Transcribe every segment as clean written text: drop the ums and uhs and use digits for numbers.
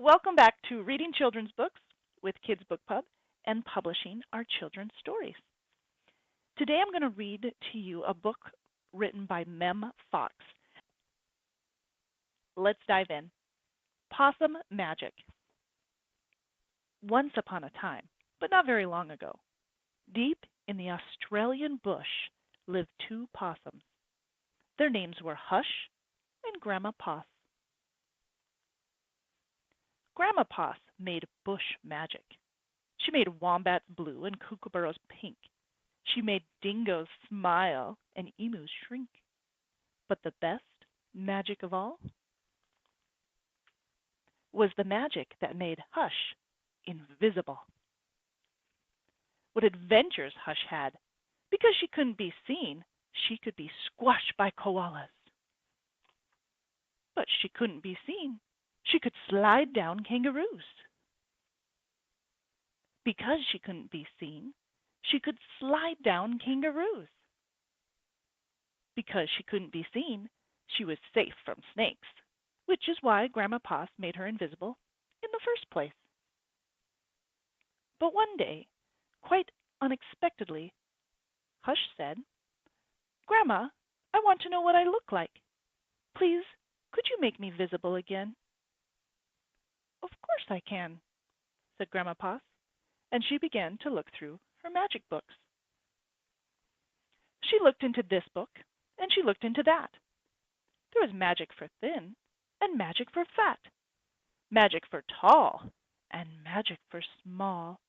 Welcome back to Reading Children's Books with Kids Book Pub and publishing our children's stories. Today I'm going to read to you a book written by Mem Fox. Let's dive in. Possum Magic. Once upon a time, but not very long ago, deep in the Australian bush lived two possums. Their names were Hush and Grandma Poss. Grandma Poss made bush magic. She made wombats blue and kookaburras pink. She made dingoes smile and emus shrink. But the best magic of all was the magic that made Hush invisible. What adventures Hush had! Because she couldn't be seen, she could be squashed by koalas. But she couldn't be seen. She could slide down kangaroos. Because she couldn't be seen, she could slide down kangaroos. Because she couldn't be seen, she was safe from snakes, which is why Grandma Poss made her invisible in the first place. But one day, quite unexpectedly, Hush said, "Grandma, I want to know what I look like. Please, could you make me visible again?" "Of course I can," said Grandma Poss, and she began to look through her magic books. She looked into this book, and she looked into that. There was magic for thin, and magic for fat, magic for tall, and magic for small.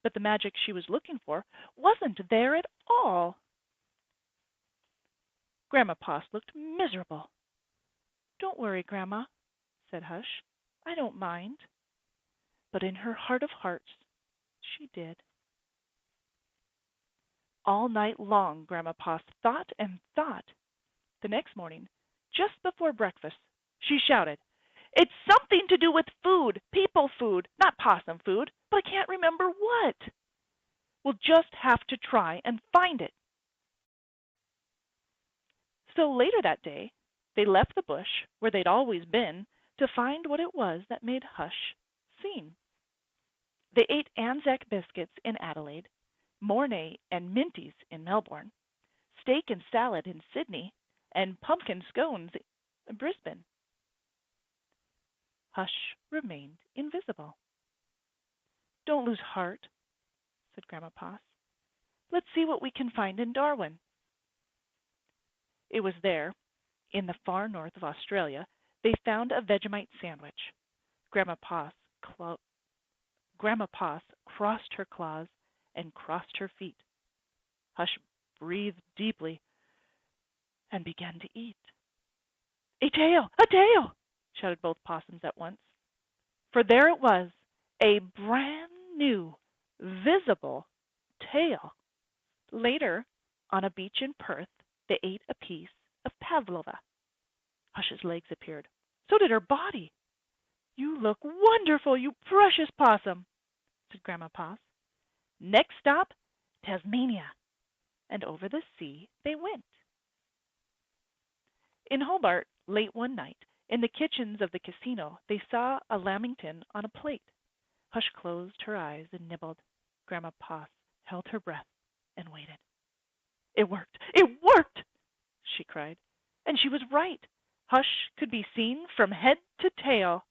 But the magic she was looking for wasn't there at all. Grandma Poss looked miserable. "Don't worry, Grandma," said Hush. "I don't mind." But in her heart of hearts, she did. All night long Grandma Poss thought and thought. The next morning, just before breakfast, she shouted, "It's something to do with food, people food, not possum food, but I can't remember what. We'll just have to try and find it." So later that day, they left the bush where they'd always been to find what it was that made Hush seen. They ate Anzac biscuits in Adelaide, Mornay and Minties in Melbourne, steak and salad in Sydney, and pumpkin scones in Brisbane. Hush remained invisible. "Don't lose heart," said Grandma Poss. "Let's see what we can find in Darwin." It was there, in the far north of Australia, they found a Vegemite sandwich. Grandma Poss crossed her claws and crossed her feet. Hush breathed deeply and began to eat. "A tail! A tail!" shouted both possums at once. For there it was, a brand new, visible tail. Later, on a beach in Perth, they ate a piece of pavlova. Hush's legs appeared. So did her body. "You look wonderful, you precious possum," said Grandma Poss. Next stop, Tasmania. And over the sea they went. In Hobart, late one night, in the kitchens of the casino, they saw a lamington on a plate. Hush closed her eyes and nibbled. Grandma Poss held her breath and waited. "It worked! It worked!" she cried. And she was right. Hush could be seen from head to tail.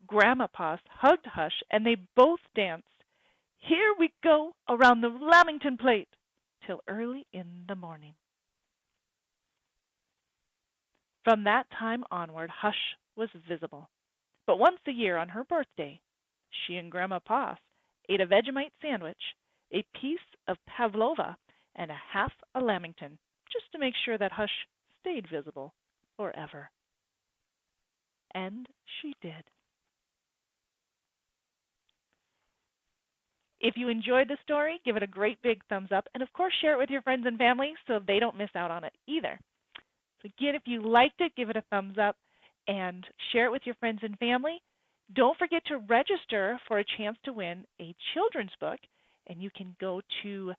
Grandma Poss hugged Hush, and they both danced. "Here we go around the lamington plate," till early in the morning. From that time onward, Hush was visible. But once a year on her birthday, she and Grandma Poss ate a Vegemite sandwich, a piece of pavlova, and half a lamington, just to make sure that Hush stayed visible forever. And she did. If you enjoyed the story, give it a great big thumbs up, and of course share it with your friends and family so they don't miss out on it either. So again, if you liked it, give it a thumbs up and share it with your friends and family. Don't forget to register for a chance to win a children's book, and you can go to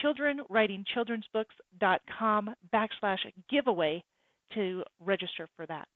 childrenwritingchildrensbooks.com/giveaway to register for that.